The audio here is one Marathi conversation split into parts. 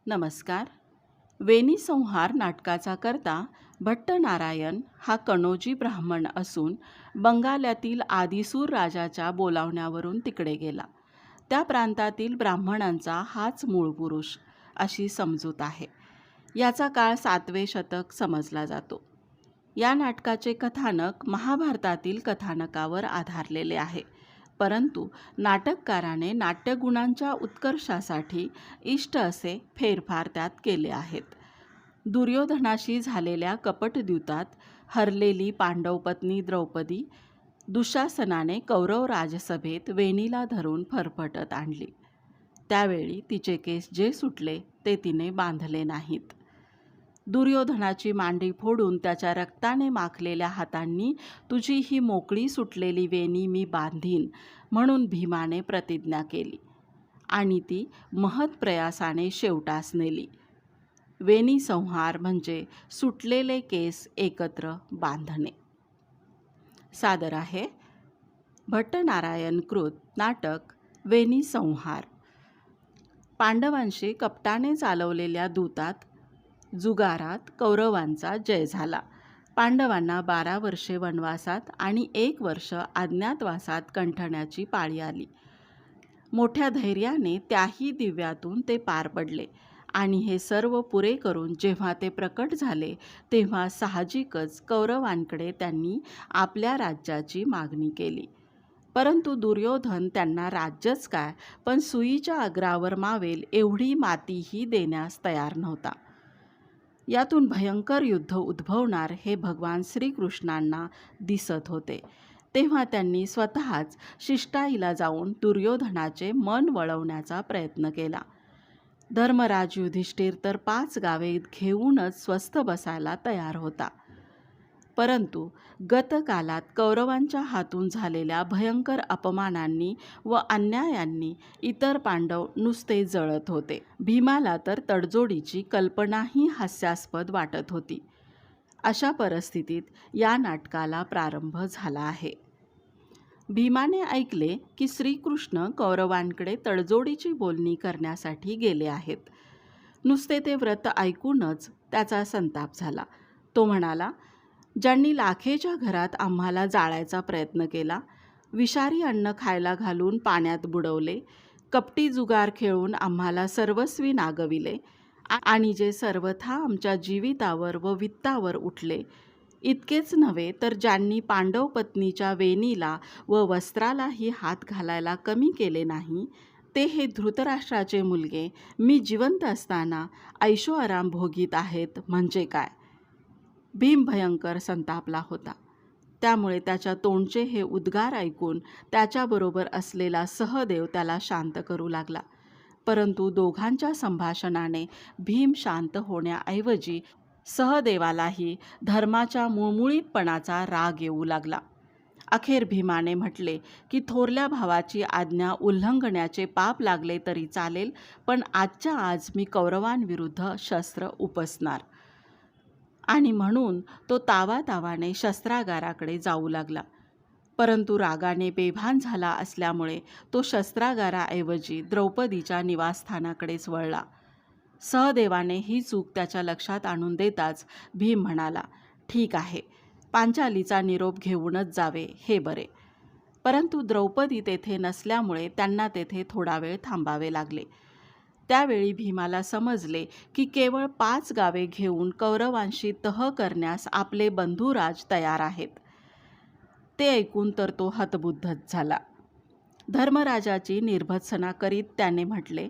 नमस्कार. वेणी संहार नाटकाचा कर्ता भट्टनारायण हा कनोजी ब्राह्मण असून बंगाल्यातील आदिसूर राजाच्या बोलावण्यावरून तिकडे गेला. त्या प्रांतातील ब्राह्मणांचा हाच मूळ पुरुष अशी समजूत आहे. याचा काळ 7वे शतक समजला जातो. या नाटकाचे कथानक महाभारतातील कथानकावर आधारलेले आहे, परंतु नाटककाराने नाट्यगुणांच्या उत्कर्षासाठी इष्ट असे फेरफार त्यात केले आहेत. दुर्योधनाशी झालेल्या कपटद्यूतात हरलेली पांडवपत्नी द्रौपदी दुःशासनाने कौरव राजसभेत वेणीला धरून फरफटत आणली. त्यावेळी तिचे केस जे सुटले ते तिने बांधले नाहीत. दुर्योधनाची मांडी फोडून त्याच्या रक्ताने माखलेल्या हातांनी तुझी ही मोकळी सुटलेली वेणी मी बांधीन म्हणून भीमाने प्रतिज्ञा केली आणि ती महत्प्रयासाने शेवटास नेली. वेणी संहार म्हणजे सुटलेले केस एकत्र बांधणे. सादर आहे भट्टनारायण कृत नाटक वेणी संहार. पांडवांशी कपटाने चालवलेल्या दूतात जुगारात कौरवांचा जय झाला. पांडवांना 12 वर्षे वनवासात आणि 1 वर्ष अज्ञातवासात कंठण्याची पाळी आली. मोठ्या धैर्याने त्याही दिव्यातून ते पार पडले आणि हे सर्व पुरे करून जेव्हा ते प्रकट झाले तेव्हा साहजिकच कौरवांकडे त्यांनी आपल्या राज्याची मागणी केली. परंतु दुर्योधन त्यांना राज्यच काय पण सुईच्या अग्रावर मावेल एवढी मातीही देण्यास तयार नव्हता. यातून भयंकर युद्ध उद्भवणार हे भगवान श्रीकृष्णांना दिसत होते. तेव्हा त्यांनी स्वतःच शिष्टाईला जाऊन दुर्योधनाचे मन वळवण्याचा प्रयत्न केला. धर्मराज युधिष्ठिर तर 5 गावे घेऊनच स्वस्थ बसायला तयार होता. परंतु गतकालात कौरवांच्या हातून झालेल्या भयंकर अपमानांनी व अन्यायांनी इतर पांडव नुसते जळत होते. भीमाला तर तडजोडीची कल्पनाही हास्यास्पद वाटत होती. अशा परिस्थितीत या नाटकाला प्रारंभ झाला आहे. भीमाने ऐकले की श्रीकृष्ण कौरवांकडे तडजोडीची बोलणी करण्यासाठी गेले आहेत. नुसते ते व्रत ऐकूनच त्याचा संताप झाला. तो म्हणाला, ज्यांनी लाखेच्या घरात आम्हाला जाळायचा प्रयत्न केला, विषारी अन्न खायला घालून पाण्यात बुडवले, कपटी जुगार खेळून आम्हाला सर्वस्वी नागविले आणि जे सर्वथा आमच्या जीवितावर व वित्तावर उठले, इतकेच नव्हे तर ज्यांनी पांडव पत्नीच्या वेणीला व वस्त्रालाही हात घालायला कमी केले नाही, ते हे धृतराष्ट्राचे मुलगे मी जिवंत असताना ऐशोआराम भोगीत आहेत म्हणजे काय. भीम भयंकर संतापला होता. त्यामुळे त्याच्या तोंडचे हे उद्गार ऐकून त्याच्याबरोबर असलेला सहदेव त्याला शांत करू लागला. परंतु दोघांच्या संभाषणाने भीम शांत होण्याऐवजी सहदेवालाही धर्माच्या मुळमुळीतपणाचा राग येऊ लागला. अखेर भीमाने म्हटले की थोरल्या भावाची आज्ञा उल्लंघण्याचे पाप लागले तरी चालेल, पण आजच्या आज मी कौरवांविरुद्ध शस्त्र उपसणार. आणि म्हणून तो तावातावाने शस्त्रागाराकडे जाऊ लागला. परंतु रागाने बेभान झाला असल्यामुळे तो शस्त्रागाराऐवजी द्रौपदीच्या निवासस्थानाकडेच वळला. सहदेवाने ही चूक त्याच्या लक्षात आणून देताच भीम म्हणाला, ठीक आहे, पांचालीचा निरोप घेऊनच जावे हे बरे. परंतु द्रौपदी तेथे नसल्यामुळे त्यांना तेथे थोडा वेळ थांबावे लागले. त्यावेळी भीमाला समजले की केवळ 5 गावे घेऊन कौरवांशी तह करण्यास आपले बंधुराज तयार आहेत. ते ऐकून तर तो हतबुद्धच झाला. धर्मराजाची निर्भत्सना करीत त्याने म्हटले,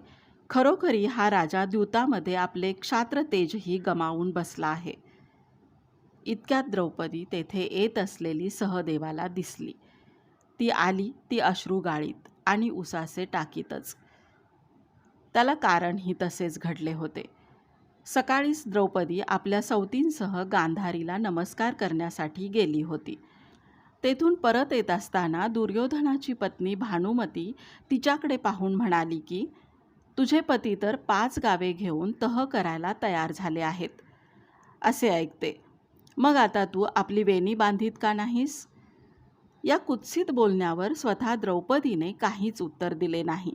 खरोखरी हा राजा द्यूतामध्ये आपले क्षात्र तेजही गमावून बसला आहे. इतक्यात द्रौपदी तेथे येत असलेली सहदेवाला दिसली. ती आली ती अश्रू गाळीत आणि उसासे टाकीतच. त्याला कारणही तसेच घडले होते. सकाळीच द्रौपदी आपल्या सवतींसह गांधारीला नमस्कार करण्यासाठी गेली होती. तेथून परत येत असताना दुर्योधनाची पत्नी भानुमती तिच्याकडे पाहून म्हणाली की तुझे पती तर 5 गावे घेऊन तह करायला तयार झाले आहेत असे ऐकते, मग आता तू आपली वेणी बांधीत का नाहीस. या कुत्सित बोलण्यावर स्वतः द्रौपदीने काहीच उत्तर दिले नाही.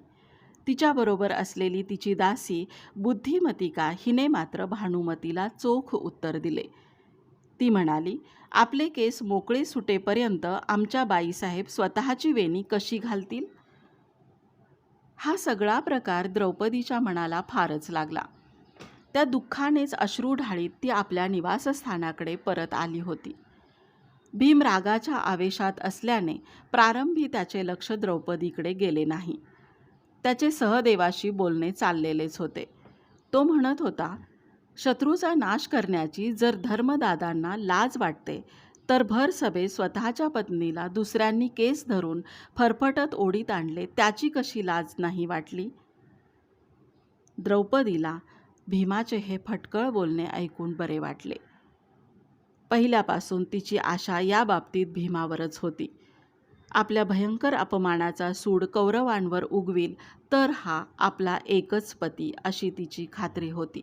तिच्याबरोबर असलेली तिची दासी बुद्धिमतिका हिने मात्र भानुमतीला चोख उत्तर दिले. ती म्हणाली, आपले केस मोकळे सुटेपर्यंत आमच्या बाईसाहेब स्वतःची वेणी कशी घालतील? हा सगळा प्रकार द्रौपदीच्या मनाला फारच लागला. त्या दुःखानेच अश्रू ढाळीत ती आपल्या निवासस्थानाकडे परत आली होती. भीम रागाच्या आवेशात असल्याने प्रारंभी त्याचे लक्ष द्रौपदीकडे गेले नाही. त्याचे सहदेवाशी बोलणे चाललेलेच होते. तो म्हणत होता, शत्रूचा नाश करण्याची जर धर्मदादांना लाज वाटते, तर भर सभेत स्वतःच्या पत्नीला दुसऱ्यांनी केस धरून फरफटत ओढीत आणले, त्याची कशी लाज नाही वाटली? द्रौपदीला भीमाचे हे फटकळ बोलणे ऐकून बरे वाटले. पहिल्यापासून तिची आशा या बाबतीत भीमावरच होती. आपल्या भयंकर अपमानाचा सूड कौरवांवर उगवील तर हा आपला एकच पती, अशी तिची खात्री होती.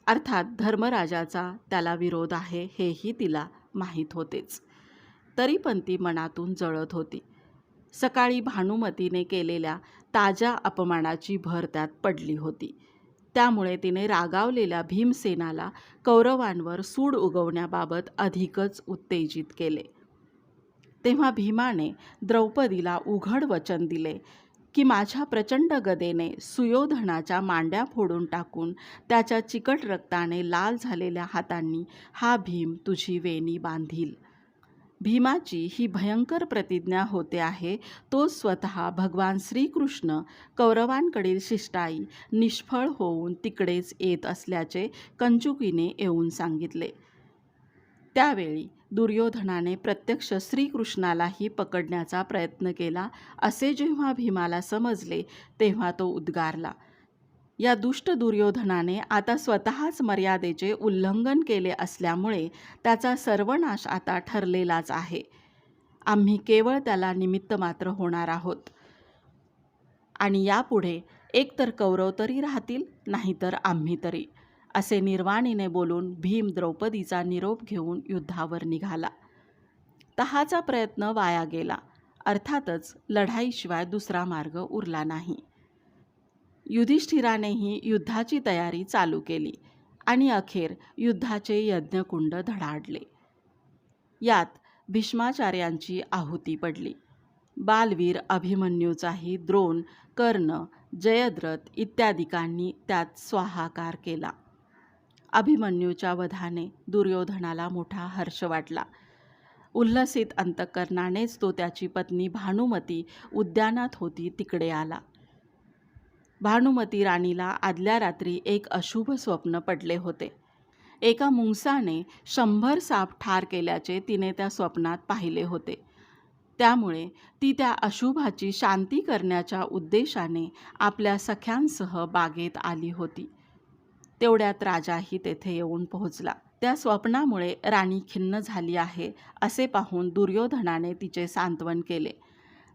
अर्थात धर्मराजाचा त्याला विरोध आहे हेही तिला माहीत होतेच. तरी पण ती मनातून जळत होती. सकाळी भानुमतीने केलेल्या ताज्या अपमानाची भर त्यात पडली होती. त्यामुळे तिने रागावलेल्या भीमसेनाला कौरवांवर सूड उगवण्याबाबत अधिकच उत्तेजित केले. तेव्हा भीमाने द्रौपदीला उघड वचन दिले की माझ्या प्रचंड गदेने सुयोधनाच्या मांड्या फोडून टाकून त्याच्या चिकट रक्ताने लाल झालेल्या हातांनी हा भीम तुझी वेणी बांधील. भीमाची ही भयंकर प्रतिज्ञा होते आहे. तो स्वतः भगवान श्रीकृष्ण कौरवांकडील शिष्टाई निष्फळ होऊन तिकडेच येत असल्याचे कंचुकीने येऊन सांगितले. त्यावेळी दुर्योधनाने प्रत्यक्ष श्रीकृष्णालाही पकडण्याचा प्रयत्न केला असे जेव्हा भीमाला समजले, तेव्हा तो उद्गारला, या दुष्ट दुर्योधनाने आता स्वतःच मर्यादेचे उल्लंघन केले असल्यामुळे त्याचा सर्वनाश आता ठरलेलाच आहे. आम्ही केवळ त्याला निमित्त मात्र होणार आहोत आणि यापुढे एकतर कौरव तरी राहतील, नाहीतर आम्ही तरी, असे निर्वाणीने बोलून भीम द्रौपदीचा निरोप घेऊन युद्धावर निघाला. तहाचा प्रयत्न वाया गेला. अर्थातच लढाईशिवाय दुसरा मार्ग उरला नाही. युधिष्ठिरानेही युद्धाची तयारी चालू केली आणि अखेर युद्धाचे यज्ञकुंड धडाडले. यात भीष्माचार्यांची आहुती पडली. बालवीर अभिमन्यूचाही द्रोण, कर्ण, जयद्रथ इत्यादिकांनी त्यात स्वाहाकार केला. अभिमन्यूच्या वधाने दुर्योधनाला मोठा हर्ष वाटला. उल्हसित अंतःकरणानेच तो त्याची पत्नी भानुमती उद्यानात होती तिकडे आला. भानुमती राणीला आदल्या रात्री एक अशुभ स्वप्न पडले होते. एका मुंगसाने 100 साप ठार केल्याचे तिने त्या स्वप्नात पाहिले होते. त्यामुळे ती त्या अशुभाची शांती करण्याच्या उद्देशाने आपल्या सख्यांसह बागेत आली होती. तेवढ्यात राजाही तेथे येऊन पोहोचला. त्या स्वप्नामुळे राणी खिन्न झाली आहे असे पाहून दुर्योधनाने तिचे सांत्वन केले.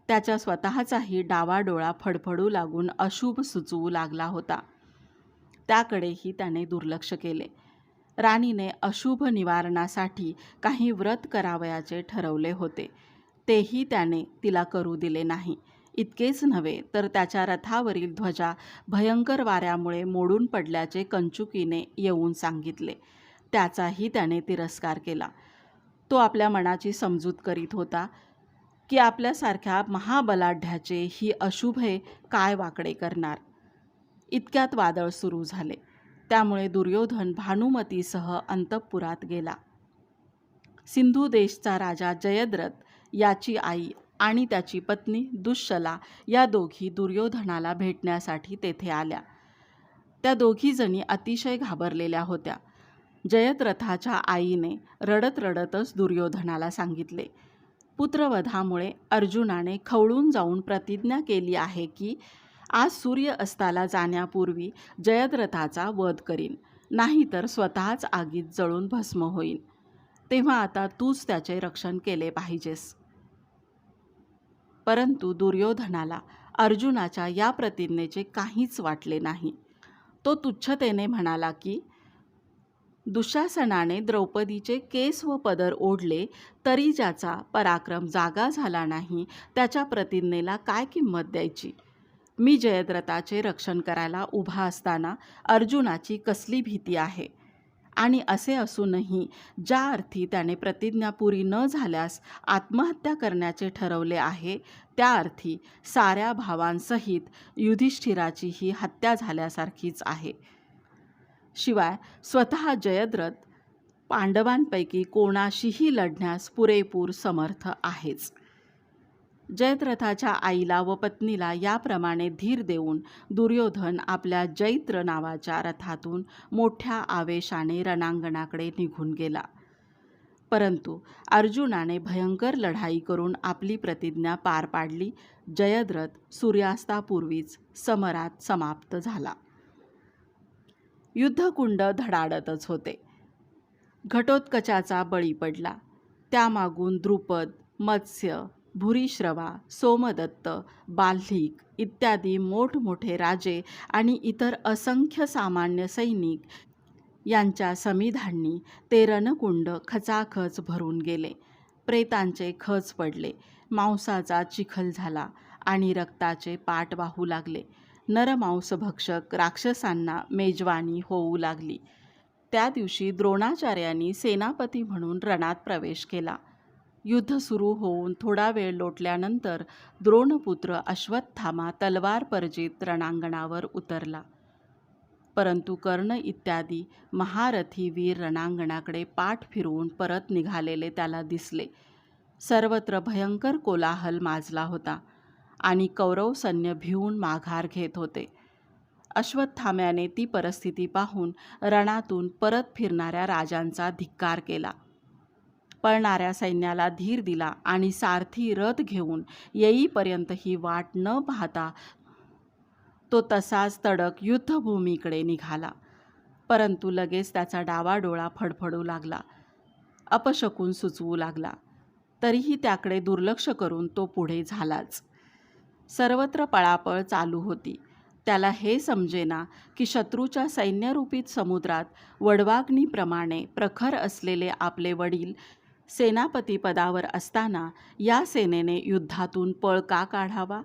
त्याच्या स्वतःचाही डावाडोळा फडफडू लागून अशुभ सुचवू लागला होता. त्याकडेही त्याने दुर्लक्ष केले. राणीने अशुभ निवारणासाठी काही व्रत करावयाचे ठरवले होते. तेही त्याने तिला करू दिले नाही. इतकेच नव्हे तर त्याच्या रथावरील ध्वजा भयंकर वाऱ्यामुळे मोडून पडल्याचे कंचुकीने येऊन सांगितले. त्याचाही त्याने तिरस्कार केला. तो आपल्या मनाची समजूत करीत होता की आपल्यासारख्या महाबलाढ्याचे ही अशुभे काय वाकडे करणार. इतक्यात वादळ सुरू झाले. त्यामुळे दुर्योधन भानुमतीसह अंतःपुरात गेला. सिंधू देशचा राजा जयद्रथ याची आई आणि त्याची पत्नी दुश्शला या दोघी दुर्योधनाला भेटण्यासाठी तेथे आल्या. त्या दोघीजणी अतिशय घाबरलेल्या होत्या. जयद्रथाच्या आईने रडत रडतच दुर्योधनाला सांगितले, पुत्रवधामुळे अर्जुनाने खवळून जाऊन प्रतिज्ञा केली आहे की आज सूर्य अस्ताला जाण्यापूर्वी जयद्रथाचा वध करीन, नाहीतर स्वतःच आगीत जळून भस्म होईन. तेव्हा आता तूच त्याचे रक्षण केले पाहिजेस. परंतु दुर्योधनाला अर्जुनाच्या या प्रतिज्ञेचे काहीच वाटले नाही. तो तुच्छतेने म्हणाला की दुःशासनाने द्रौपदीचे केस व पदर ओढले तरी ज्याचा पराक्रम जागा झाला नाही त्याच्या प्रतिज्ञेला काय किंमत द्यायची. मी जयद्रथाचे रक्षण करायला उभा असताना अर्जुनाची कसली भीती आहे? आणि असे असूनही ज्या अर्थी त्याने प्रतिज्ञा पुरी न झाल्यास आत्महत्या करण्याचे ठरवले आहे, त्या अर्थी साऱ्या भावांसहित युधिष्ठिराची ही हत्या झाल्यासारखीच आहे. शिवाय स्वतः जयद्रथ पांडवांपैकी कोणाशीही लढण्यास पुरेपूर समर्थ आहेच. जयद्रथाच्या आईला व पत्नीला याप्रमाणे धीर देऊन दुर्योधन आपल्या जैत्र नावाच्या रथातून मोठ्या आवेशाने रणांगणाकडे निघून गेला. परंतु अर्जुनाने भयंकर लढाई करून आपली प्रतिज्ञा पार पाडली. जयद्रथ सूर्यास्तापूर्वीच समरात समाप्त झाला. युद्धकुंड धडाडतच होते. घटोत्कचाचा बळी पडला. त्यामागून द्रुपद, मत्स्य, भूरिश्रवा, सोमदत्त, बाल्हिक इत्यादी मोठमोठे राजे आणि इतर असंख्य सामान्य सैनिक यांच्या समिधांनी ते रणकुंड खचाखच भरून गेले. प्रेतांचे खच पडले, मांसाचा चिखल झाला आणि रक्ताचे पाट वाहू लागले. नरमांसभक्षक राक्षसांना मेजवानी होऊ लागली. त्या दिवशी द्रोणाचार्यांनी सेनापती म्हणून रणात प्रवेश केला. युद्ध सुरू होऊन थोडा वेळ लोटल्यानंतर द्रोणपुत्र अश्वत्थामा तलवार परजीत रणांगणावर उतरला. परंतु कर्ण इत्यादी महारथी वीर रणांगणाकडे पाठ फिरवून परत निघालेले त्याला दिसले. सर्वत्र भयंकर कोलाहल माजला होता आणि कौरव सैन्य भिवून माघार घेत होते. अश्वत्थाम्याने ती परिस्थिती पाहून रणातून परत फिरणाऱ्या राजांचा धिक्कार केला. पळणाऱ्या सैन्याला धीर दिला आणि सारथी रथ घेऊन येईपर्यंत ही वाट न पाहता तो तसाच तडक युद्धभूमीकडे निघाला. परंतु लगेच त्याचा डावा डोळा फडफडू लागला, अपशकुन सुचवू लागला. तरीही त्याकडे दुर्लक्ष करून तो पुढे झालाच. सर्वत्र पळापळ चालू होती. त्याला हे समजेना की शत्रूच्या सैन्यरूपीत समुद्रात वडवाग्नीप्रमाणे प्रखर असलेले आपले वडील सेनापतीपदावर असताना या सेनेने युद्धातून पळ का काढावा.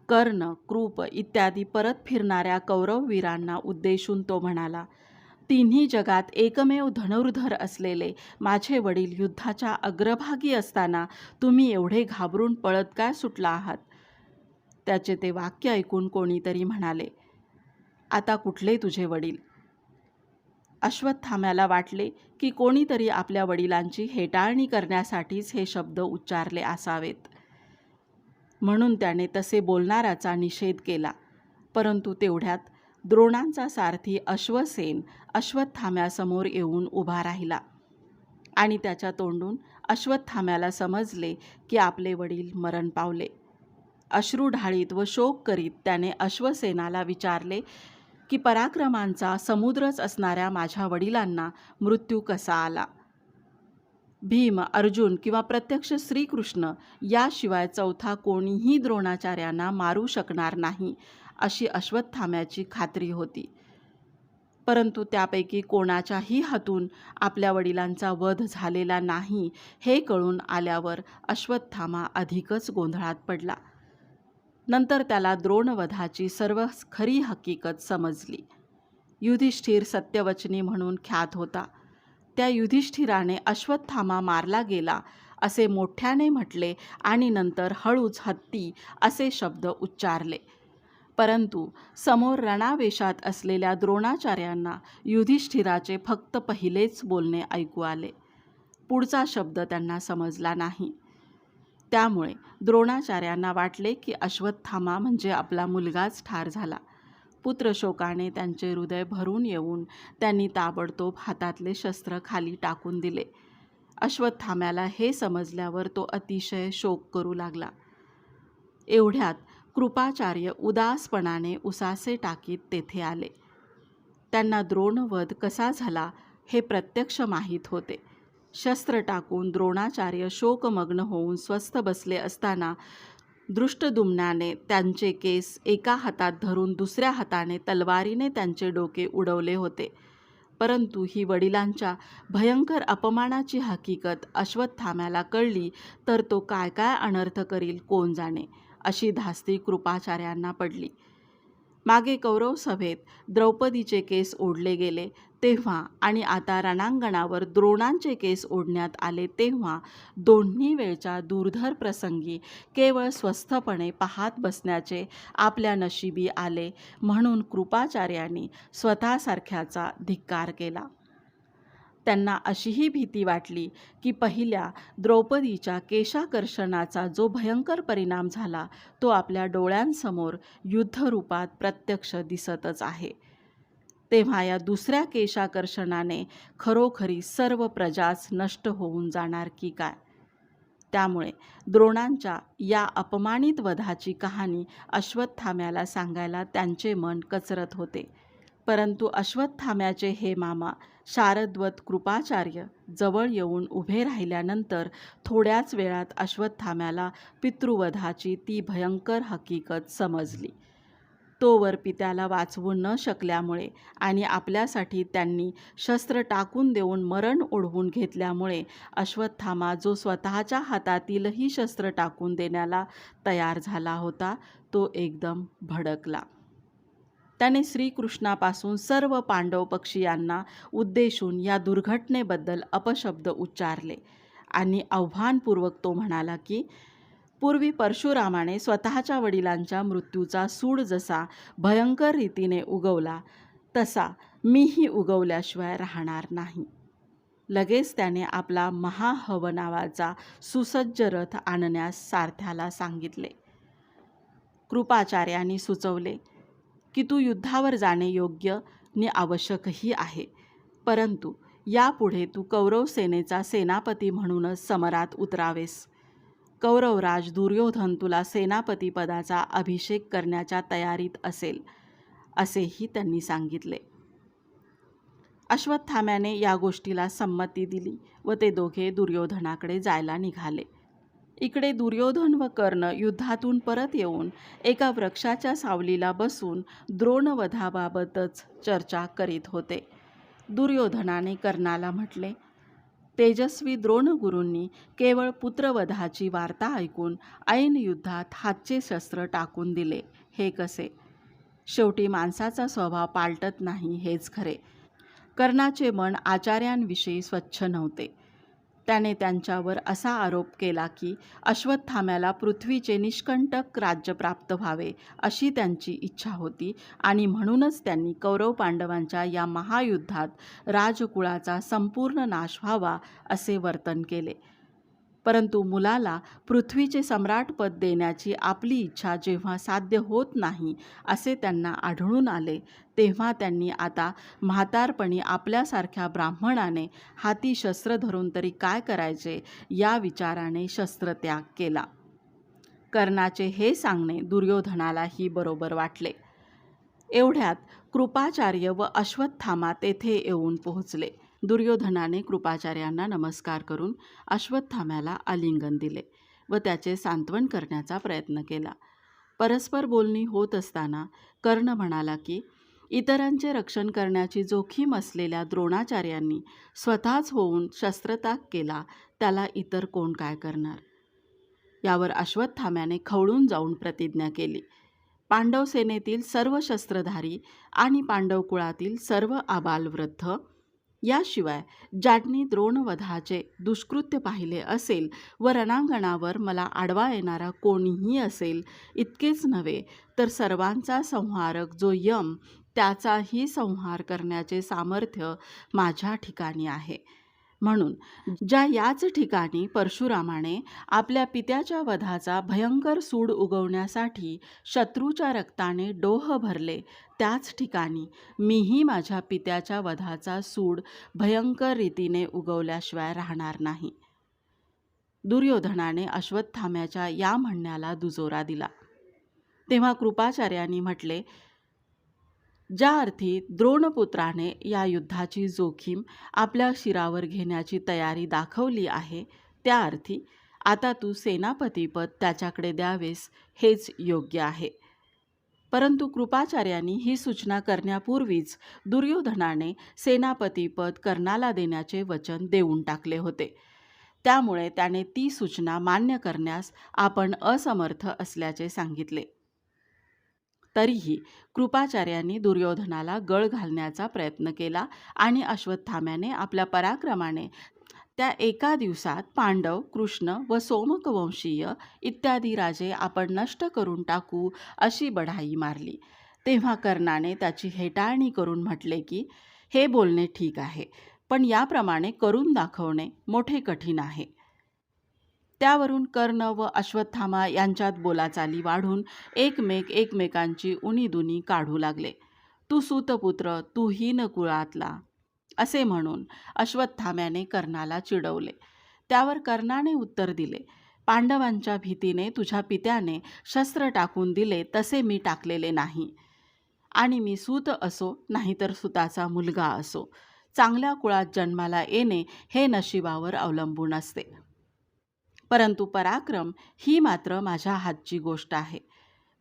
कर्ण, कृप इत्यादी परत फिरणाऱ्या कौरववीरांना उद्देशून तो म्हणाला, तिन्ही जगात एकमेव धनुर्धर असलेले माझे वडील युद्धाच्या अग्रभागी असताना तुम्ही एवढे घाबरून पळत काय सुटला आहात. त्याचे ते वाक्य ऐकून कोणीतरी म्हणाले, आता कुठले तुझे वडील. अश्वत्थाम्याला वाटले की कोणीतरी आपल्या वडिलांची हेटाळणी करण्यासाठीच हे शब्द उच्चारले असावेत. म्हणून त्याने तसे बोलणाऱ्याचा निषेध केला. परंतु तेवढ्यात द्रोणांचा सारथी अश्वसेन अश्वत्थाम्यासमोर येऊन उभा राहिला आणि त्याच्या तोंडून अश्वत्थाम्याला समजले की आपले वडील मरण पावले. अश्रू ढाळीत व शोक करीत त्याने अश्वसेनाला विचारले की पराक्रमांचा समुद्रच असणाऱ्या माझ्या वडिलांना मृत्यू कसा आला. भीम, अर्जुन किंवा प्रत्यक्ष श्रीकृष्ण याशिवाय चौथा कोणीही द्रोणाचार्यांना मारू शकणार नाही अशी अश्वत्थाम्याची खात्री होती. परंतु त्यापैकी कोणाच्याही हातून आपल्या वडिलांचा वध झालेला नाही हे कळून आल्यावर अश्वत्थामा अधिकच गोंधळात पडला. नंतर त्याला द्रोणवधाची सर्व खरी हकीकत समजली. युधिष्ठिर सत्यवचनी म्हणून ख्यात होता. त्या युधिष्ठिराने अश्वत्थामा मारला गेला असे मोठ्याने म्हटले आणि नंतर हळूच हत्ती असे शब्द उच्चारले. परंतु समोर रणावेशात असलेल्या द्रोणाचार्यांना युधिष्ठिराचे फक्त पहिलेच बोलणे ऐकू आले. पुढचा शब्द त्यांना समजला नाही. त्यामुळे द्रोणाचार्यांना वाटले की अश्वत्थामा म्हणजे आपला मुलगाच ठार झाला. पुत्रशोकाने त्यांचे हृदय भरून येऊन त्यांनी ताबडतोब हातातले शस्त्र खाली टाकून दिले. अश्वत्थाम्याला हे समजल्यावर तो अतिशय शोक करू लागला. एवढ्यात कृपाचार्य उदासपणाने उसासे टाकीत तेथे आले. त्यांना द्रोणवध कसा झाला हे प्रत्यक्ष माहीत होते. शस्त्र टाकून द्रोणाचार्य शोकमग्न होऊन स्वस्थ बसले असताना दृष्टद्युम्नाने त्यांचे केस एका हातात धरून दुसऱ्या हाताने तलवारीने त्यांचे डोके उडवले होते. परंतु ही वडिलांच्या भयंकर अपमानाची हकीकत अश्वत्थाम्याला कळली तर तो काय काय अनर्थ करील कोण जाणे. अशी धास्ती कृपाचार्यांना पडली. मागे कौरव सभेत द्रौपदीचे केस ओढले गेले तेव्हा आणि आता रणांगणावर द्रोणांचे केस ओढण्यात आले तेव्हा दोन्ही वेळच्या दुर्धर प्रसंगी केवळ स्वस्थपणे पाहत बसण्याचे आपल्या नशिबी आले म्हणून कृपाचार्यांनी स्वतःसारख्याचा धिक्कार केला. त्यांना अशीही भीती वाटली की पहिल्या द्रौपदीच्या केशाकर्षणाचा जो भयंकर परिणाम झाला तो आपल्या डोळ्यांसमोर युद्धरूपात प्रत्यक्ष दिसतच आहे. तेव्हा या दुसऱ्या केशाकर्षणाने खरोखरी सर्व प्रजाच नष्ट होऊन जाणार की काय? त्यामुळे द्रोणांच्या या अपमानित वधाची कहाणी अश्वत्थाम्याला सांगायला त्यांचे मन कचरत होते. परंतु अश्वत्थाम्याचे हे मामा शारदवत कृपाचार्य जवळ येऊन उभे राहिल्यानंतर थोड्याच वेळात अश्वत्थाम्याला पितृवधाची ती भयंकर हकीकत समजली. तोवर पित्याला वाचवू न शकल्यामुळे आणि आपल्यासाठी त्यांनी शस्त्र टाकून देऊन मरण ओढवून घेतल्यामुळे अश्वत्थामा जो स्वतःच्या हातातीलही शस्त्र टाकून देण्याला तयार झाला होता तो एकदम भडकला. त्याने श्रीकृष्णापासून सर्व पांडव पक्षीयांना उद्देशून या दुर्घटनेबद्दल अपशब्द उच्चारले आणि आव्हानपूर्वक तो म्हणाला की पूर्वी परशुरामाने स्वतःच्या वडिलांच्या मृत्यूचा सूड जसा भयंकर रीतीने उगवला तसा मीही उगवल्याशिवाय राहणार नाही. लगेच त्याने आपला महाहव नावाचा सुसज्ज रथ आणण्यास सारथ्याला सांगितले. कृपाचार्यांनी सुचवले की तू युद्धावर जाणे योग्य नि आवश्यकही आहे, परंतु यापुढे तू कौरव सेनेचा सेनापती म्हणूनच समरात उतरावेस. कौरवराज दुर्योधन तुला सेनापती पदाचा अभिषेक करण्याच्या तयारीत असेल, असेही त्यांनी सांगितले. अश्वत्थाम्याने या गोष्टीला संमती दिली व ते दोघे दुर्योधनाकडे जायला निघाले. इकडे दुर्योधन व कर्ण युद्धातून परत येऊन एका वृक्षाच्या सावलीला बसून द्रोणवधाबाबतच चर्चा करीत होते. दुर्योधनाने कर्णाला म्हटले, तेजस्वी द्रोणगुरूंनी केवळ पुत्रवधाची वार्ता ऐकून ऐन युद्धात हातचे शस्त्र टाकून दिले, हे कसे? शेवटी माणसाचा स्वभाव पालटत नाही हेच खरे. कर्णाचे मन आचार्यांविषयी स्वच्छ नव्हते. त्याने त्यांच्यावर असा आरोप केला की अश्वत्थाम्याला पृथ्वीचे निष्कंटक राज्य प्राप्त व्हावे अशी त्यांची इच्छा होती आणि म्हणूनच त्यांनी कौरव पांडवांच्या या महायुद्धात राजकुळाचा संपूर्ण नाश व्हावा असे वर्तन केले. परंतु मुलाला पृथ्वीचे सम्राटपद देण्याची आपली इच्छा जेव्हा साध्य होत नाही असे त्यांना आढळून आले तेव्हा त्यांनी आता म्हातारपणी आपल्यासारख्या ब्राह्मणाने हाती शस्त्र धरून तरी काय करायचे या विचाराने शस्त्रत्याग केला. कर्णाचे हे सांगणे दुर्योधनालाही बरोबर वाटले. एवढ्यात कृपाचार्य व अश्वत्थामा तेथे येऊन पोहोचले. दुर्योधनाने कृपाचार्यांना नमस्कार करून अश्वत्थाम्याला आलिंगन दिले व त्याचे सांत्वन करण्याचा प्रयत्न केला. परस्पर बोलणी होत असताना कर्ण म्हणाला की इतरांचे रक्षण करण्याची जोखीम असलेल्या द्रोणाचार्यांनी स्वतःच होऊन शस्त्रत्याग केला, त्याला इतर कोण काय करणार? यावर अश्वत्थाम्याने खवळून जाऊन प्रतिज्ञा केली, पांडव सेनेतील सर्व शस्त्रधारी आणि पांडव कुळातील सर्व आबालवृद्ध याशिवाय ज्यांनी द्रोणवधाचे दुष्कृत्य पाहिले असेल व रणांगणावर मला आडवा येणारा कोणीही असेल, इतकेच नव्हे तर सर्वांचा संहारक जो यम त्याचाही संहार करण्याचे सामर्थ्य माझ्या ठिकाणी आहे. म्हणून ज्या याच ठिकाणी परशुरामाने आपल्या पित्याच्या वधाचा भयंकर सूड उगवण्यासाठी शत्रूच्या रक्ताने डोह भरले, त्याच ठिकाणी मीही माझ्या पित्याच्या वधाचा सूड भयंकर रीतीने उगवल्याशिवाय राहणार नाही. दुर्योधनाने अश्वत्थाम्याच्या या म्हणण्याला दुजोरा दिला. तेव्हा कृपाचार्यांनी म्हटले, ज्या अर्थी द्रोणपुत्राने या युद्धाची जोखीम आपल्या शिरावर घेण्याची तयारी दाखवली आहे, त्या अर्थी आता तू सेनापतीपद त्याच्याकडे द्यावेस हेच योग्य आहे. परंतु कृपाचार्यांनी ही सूचना करण्यापूर्वीच दुर्योधनाने सेनापतीपद कर्णाला देण्याचे वचन देऊन टाकले होते. त्यामुळे त्याने ती सूचना मान्य करण्यास आपण असमर्थ असल्याचे सांगितले. तरीही कृपाचार्यांनी दुर्योधनाला गळ घालण्याचा प्रयत्न केला आणि अश्वत्थाम्याने आपल्या पराक्रमाने त्या एका दिवसात पांडव, कृष्ण व सोमकवंशीय इत्यादी राजे आपण नष्ट करून टाकू अशी बढाई मारली. तेव्हा कर्णाने त्याची हेटाळणी करून म्हटले की हे बोलणे ठीक आहे, पण याप्रमाणे करून दाखवणे मोठे कठीण आहे. त्यावरून कर्ण व अश्वत्थामा यांच्यात बोलाचाली वाढून एकमेकांची उणीदुनी काढू लागले. तू सूतपुत्र, तू हीन कुळातला, असे म्हणून अश्वत्थाम्याने कर्णाला चिडवले. त्यावर कर्णाने उत्तर दिले, पांडवांच्या भीतीने तुझ्या पित्याने शस्त्र टाकून दिले तसे मी टाकलेले नाही. आणि मी सूत असो नाहीतर सुताचा मुलगा असो, चांगल्या कुळात जन्माला येणे हे नशिबावर अवलंबून असते. परंतु पराक्रम ही मात्र माझ्या हातची गोष्ट आहे.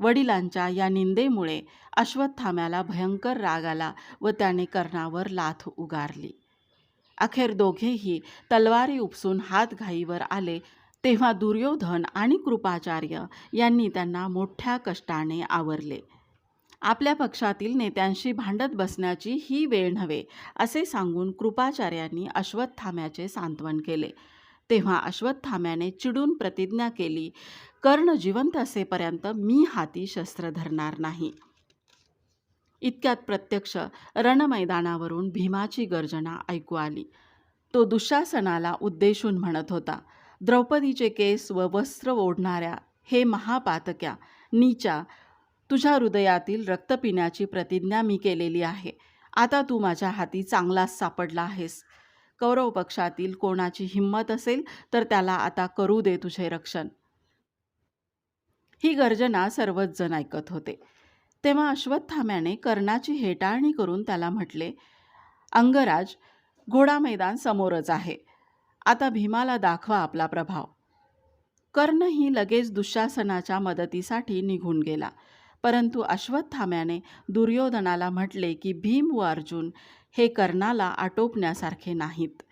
वडिलांच्या या निंदेमुळे अश्वत्थाम्याला भयंकर राग आला व त्याने कर्णावर लाथ उगारली. अखेर दोघेही तलवारी उपसून हातघाईवर आले. तेव्हा दुर्योधन आणि कृपाचार्य यांनी त्यांना मोठ्या कष्टाने आवरले. आपल्या पक्षातील नेत्यांशी भांडत बसण्याची ही वेळ नव्हे असे सांगून कृपाचार्यांनी अश्वत्थाम्याचे सांत्वन केले. तेव्हा अश्वत्थाम्याने चिडून प्रतिज्ञा केली, कर्ण जिवंत असेपर्यंत मी हाती शस्त्र धरणार नाही. इतक्यात प्रत्यक्ष रणमैदानावरून भीमाची गर्जना ऐकू आली. तो दुःशासनाला उद्देशून म्हणत होता, द्रौपदीचे केस व वस्त्र ओढणाऱ्या हे महापातक्या, नीचा, तुझ्या हृदयातील रक्त पिण्याची प्रतिज्ञा मी केलेली आहे. आता तू माझ्या हाती चांगलाच सापडला आहेस. कौरव पक्षातील कोणाची हिंमत असेल तर त्याला आता करू दे तुझे रक्षण. ही गर्जना सर्वच जण ऐकत होते. तेव्हा अश्वत्थाम्याने कर्णाची हेटाळणी करून त्याला म्हटले, अंगराज, घोडा मैदान समोरच आहे. आता भीमाला दाखवा आपला प्रभाव. कर्णही लगेच दुःशासनाच्या मदतीसाठी निघून गेला. परंतु अश्वत्थाम्याने दुर्योधनाला म्हटले की भीम व अर्जुन हे कर्णाला आटोपण्यासारखे नाहीत.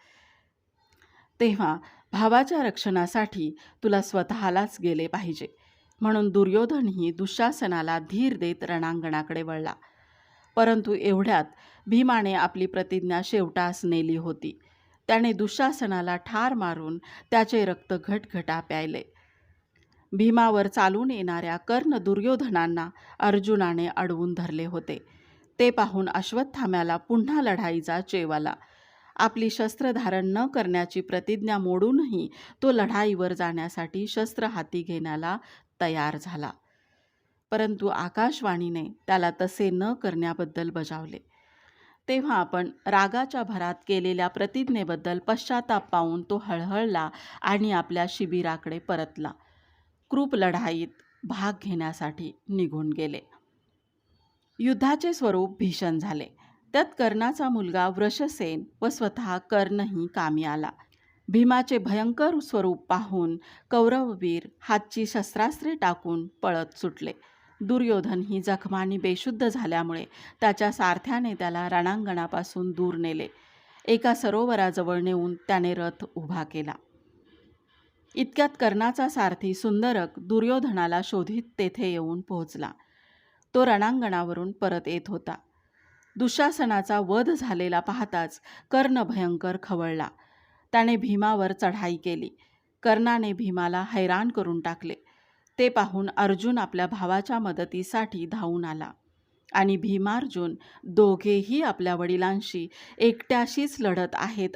तेव्हा भावाच्या रक्षणासाठी तुला स्वतःलाच गेले पाहिजे. म्हणून दुर्योधनही दुःशासनाला धीर देत रणांगणाकडे वळला. परंतु एवढ्यात भीमाने आपली प्रतिज्ञा शेवटास नेली होती. त्याने दुःशासनाला ठार मारून त्याचे रक्त घटघटा प्यायले. भीमावर चालून येणाऱ्या कर्ण दुर्योधनांना अर्जुनाने अडवून धरले होते. ते पाहून अश्वत्थाम्याला पुन्हा लढाईचा चेव आला. आपली शस्त्र धारण न करण्याची प्रतिज्ञा मोडूनही तो लढाईवर जाण्यासाठी शस्त्र हाती घेण्याला तयार झाला. परंतु आकाशवाणीने त्याला तसे न करण्याबद्दल बजावले. तेव्हा आपण रागाच्या भरात केलेल्या प्रतिज्ञेबद्दल पश्चाताप पाहून तो हळहळला आणि आपल्या शिबिराकडे परतला. कृप लढाईत भाग घेण्यासाठी निघून गेले. युद्धाचे स्वरूप भीषण झाले. त्यात कर्णाचा मुलगा वृषसेन व स्वतः कर्णही कामी आला. भीमाचे भयंकर स्वरूप पाहून कौरववीर हातची शस्त्रास्त्रे टाकून पळत सुटले. दुर्योधन ही जखमांनी बेशुद्ध झाल्यामुळे त्याच्या सारथ्याने त्याला रणांगणापासून दूर नेले. एका सरोवराजवळ नेऊन त्याने रथ उभा केला. इतक्यात कर्णाचा सारथी सुंदरक दुर्योधनाला शोधित तेथे येऊन पोहोचला. तो रणांगणावरून परत येत होता. दुःशासनाचा वध झालेला पाहताच कर्ण भयंकर खवळला. त्याने भीमावर चढाई केली. कर्णाने भीमाला हैराण करून टाकले. ते पाहून अर्जुन आपल्या भावाच्या मदतीसाठी धावून आला आणि भीमार्जुन दोघेही आपल्या वडिलांशी एकट्याशीच लढत आहेत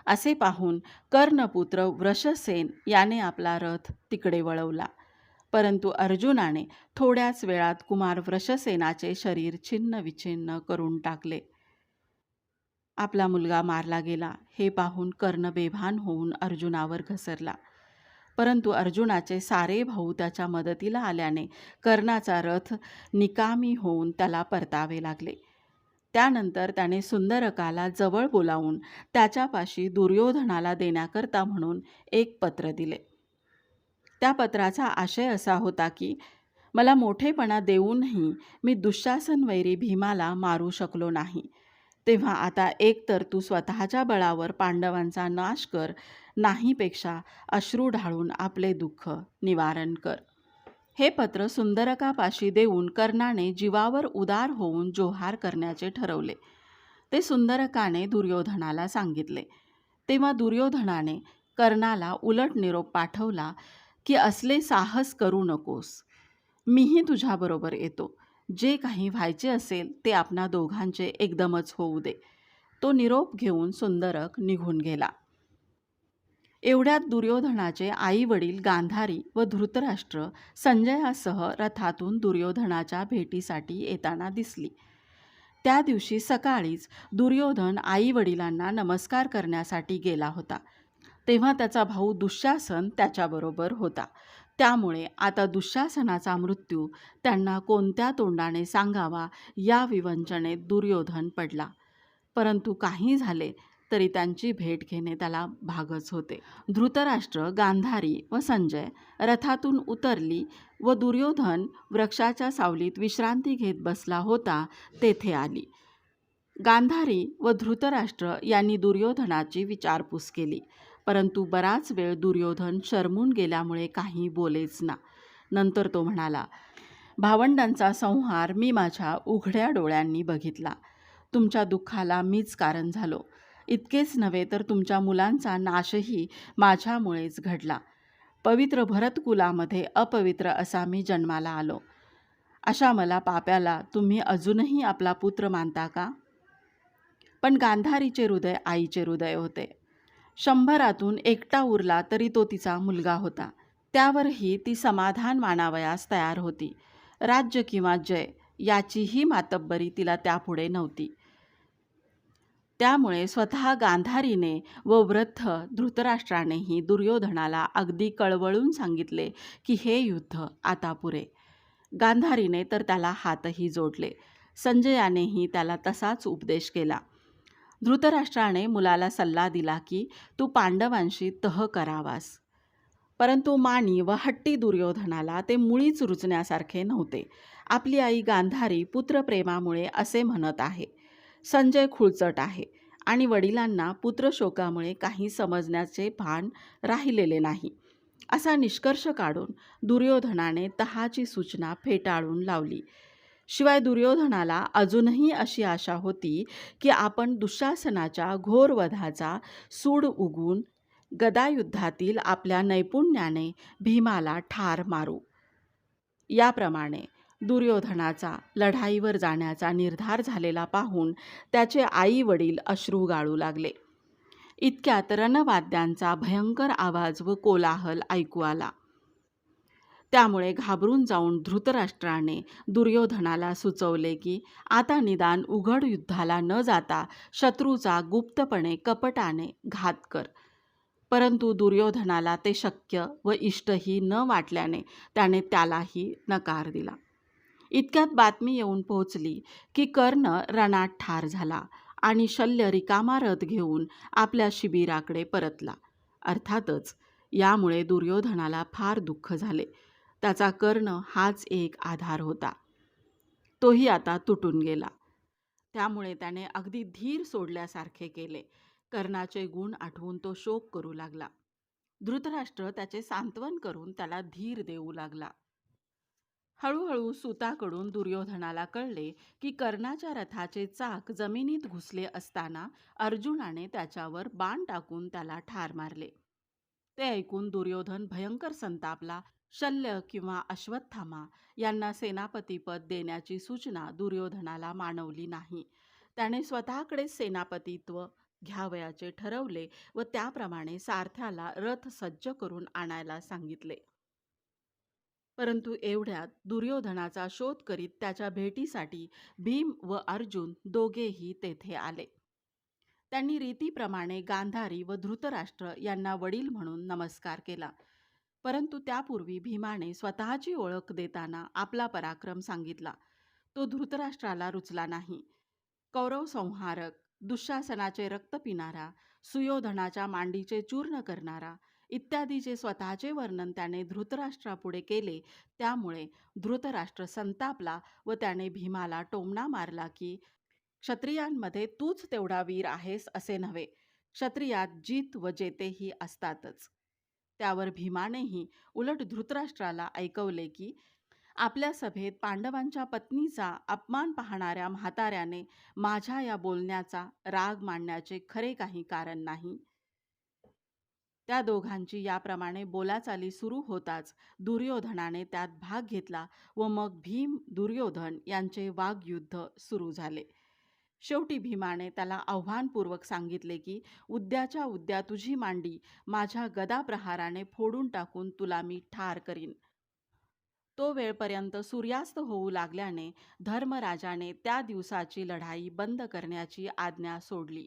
असे पाहून कर्णपुत्र वृषसेन याने आपला रथ तिकडे वळवला. परंतु अर्जुनाने थोड्याच वेळात कुमार वृषसेनाचे शरीर छिन्न विछिन्न करून टाकले. आपला मुलगा मारला गेला हे पाहून कर्ण बेभान होऊन अर्जुनावर घसरला. परंतु अर्जुनाचे सारे भाऊ त्याच्या मदतीला आल्याने कर्णाचा रथ निकामी होऊन त्याला परतावे लागले. त्यानंतर त्याने सुंदरकाला जवळ बोलावून त्याच्यापाशी दुर्योधनाला देण्याकरता म्हणून एक पत्र दिले. त्या पत्राचा आशय असा होता की मला मोठेपणा देऊनही मी दुःशासन वैरी भीमाला मारू शकलो नाही, तेव्हा आता एकतर तू स्वतःच्या बळावर पांडवांचा नाश कर, नाहीपेक्षा अश्रू ढाळून आपले दुःख निवारण कर. हे पत्र सुंदरकापाशी देऊन कर्णाने जीवावर उदार होऊन जोहार करण्याचे ठरवले. ते सुंदरकाने दुर्योधनाला सांगितले. तेव्हा दुर्योधनाने कर्णाला उलट निरोप पाठवला की असले साहस करू नकोस. मीही तुझ्याबरोबर येतो. जे काही व्हायचे असेल ते आपणा दोघांचे एकदमच होऊ दे. तो निरोप घेऊन सुंदरक निघून गेला. एवढ्यात दुर्योधनाचे आई वडील गांधारी व धृतराष्ट्र संजयासह रथातून दुर्योधनाच्या भेटीसाठी येताना दिसली. त्या दिवशी सकाळीच दुर्योधन आई वडिलांना नमस्कार करण्यासाठी गेला होता. तेव्हा त्याचा भाऊ दुःशासन त्याच्याबरोबर होता. त्यामुळे आता दुःशासनाचा मृत्यू त्यांना कोणत्या तोंडाने सांगावा या विवंचनेत दुर्योधन पडला. परंतु काही झाले तरी त्यांची भेट घेणे त्याला भागच होते. धृतराष्ट्र, गांधारी व संजय रथातून उतरली व दुर्योधन वृक्षाच्या सावलीत विश्रांती घेत बसला होता तेथे आली. गांधारी व धृतराष्ट्र यांनी दुर्योधनाची विचारपूस केली, परंतु बराच वेळ दुर्योधन शरमून गेल्यामुळे काही बोलेच ना. नंतर तो म्हणाला, भावंडांचा संहार मी माझ्या उघड्या डोळ्यांनी बघितला. तुमच्या दुःखाला मीच कारण झालो. इतकेच नव्हे तर तुमच्या मुलांचा नाशही माझ्यामुळेच घडला. पवित्र भरतकुलामध्ये अपवित्र असा मी जन्माला आलो. अशा मला पाप्याला तुम्ही अजूनही आपला पुत्र मानता का? पण गांधारीचे हृदय आईचे हृदय होते. 100 एकटा उरला तरी तो तिचा मुलगा होता. त्यावरही ती समाधान मानावयास तयार होती. राज्य किंवा जय याचीही मातब्बरी तिला त्यापुढे नव्हती. त्यामुळे स्वतः गांधारीने व वृद्ध धृतराष्ट्रानेही दुर्योधनाला अगदी कळवळून सांगितले की हे युद्ध आता पुरे. गांधारीने तर त्याला हातही जोडले. संजयानेही त्याला तसाच उपदेश केला. धृतराष्ट्राने मुलाला सल्ला दिला की तू पांडवांशी तह करावास. परंतु मानी व हट्टी दुर्योधनाला ते मुळीच रुचण्यासारखे नव्हते. आपली आई गांधारी पुत्रप्रेमामुळे असे म्हणत आहे, संजय खुळचट आहे आणि वडिलांना पुत्रशोकामुळे काही समजण्याचे भान राहिलेले नाही, असा निष्कर्ष काढून दुर्योधनाने तहाची सूचना फेटाळून लावली. शिवाय दुर्योधनाला अजूनही अशी आशा होती की आपण दुःशासनाच्या घोर वधाचा सूड उगवून गदायुद्धातील आपल्या नैपुण्याने भीमाला ठार मारू. याप्रमाणे दुर्योधनाचा लढाईवर जाण्याचा निर्धार झालेला पाहून त्याचे आई वडील अश्रू गाळू लागले. इतक्यात रणवाद्यांचा भयंकर आवाज व कोलाहल ऐकू आला. त्यामुळे घाबरून जाऊन धृतराष्ट्राने दुर्योधनाला सुचवले की आता निदान उघड युद्धाला न जाता शत्रूचा गुप्तपणे कपटाने घात कर. परंतु दुर्योधनाला ते शक्य व इष्टही न वाटल्याने त्याने त्यालाही नकार दिला. इतक्यात बातमी येऊन पोहोचली की कर्ण रणात ठार झाला आणि शल्य रिकामा रथ घेऊन आपल्या शिबिराकडे परतला. अर्थातच यामुळे दुर्योधनाला फार दुःख झाले. त्याचा कर्ण हाच एक आधार होता. तोही आता तुटून गेला. त्यामुळे त्याने अगदी धीर सोडल्यासारखे केले. कर्णाचे गुण आठवून तो शोक करू लागला. धृतराष्ट्र त्याचे सांत्वन करून त्याला धीर देऊ लागला. हळूहळू सुताकडून दुर्योधनाला कळले की कर्णाच्या रथाचे चाक जमिनीत घुसले असताना अर्जुनाने त्याच्यावर बाण टाकून त्याला ठार मारले. ते ऐकून दुर्योधन भयंकर संतापला. शल्य किंवा अश्वत्थामा यांना सेनापतीपद देण्याची सूचना दुर्योधनाला मानवली नाही. त्याने स्वतःकडे सेनापतित्व घ्यावयाचे ठरवले व त्याप्रमाणे सारथ्याला रथ सज्ज करून आणायला सांगितले. परंतु एवढ्यात दुर्योधनाचा शोध करीत त्याच्या भेटीसाठी भीम व अर्जुन दोघेही तेथे आले. त्यांनी रीतीप्रमाणे गांधारी व धृतराष्ट्र यांना वडील म्हणून नमस्कार केला. परंतु त्यापूर्वी भीमाने स्वतःची ओळख देताना आपला पराक्रम सांगितला. तो धृतराष्ट्राला रुचला नाही. कौरव संहारक, दुःशासनाचे रक्त पिणारा, सुयोधनाच्या मांडीचे चूर्ण करणारा इत्यादीचे स्वतःचे वर्णन त्याने धृतराष्ट्रापुढे केले. त्यामुळे धृतराष्ट्र संतापला व त्याने भीमाला टोमणा मारला की क्षत्रियांमध्ये तूच तेवढा वीर आहेस असे नव्हे, क्षत्रियात जीत व जेतेही असतातच. त्यावर भीमानेही उलट धृतराष्ट्राला ऐकवले की आपल्या सभेत पांडवांच्या पत्नीचा अपमान पाहणाऱ्या म्हाताऱ्याने माझ्या या बोलण्याचा राग मांडण्याचे खरे काही कारण नाही. त्या दोघांची याप्रमाणे बोलाचाली सुरू होताच दुर्योधनाने त्यात भाग घेतला व मग भीम दुर्योधन यांचे वाग्युद्ध सुरू झाले. शेवटी भीमाने त्याला आव्हानपूर्वक सांगितले की उद्याच्या उद्या तुझी मांडी माझ्या गदाप्रहाराने फोडून टाकून तुला मी ठार करीन. तो वेळपर्यंत सूर्यास्त होऊ लागल्याने धर्मराजाने त्या दिवसाची लढाई बंद करण्याची आज्ञा सोडली.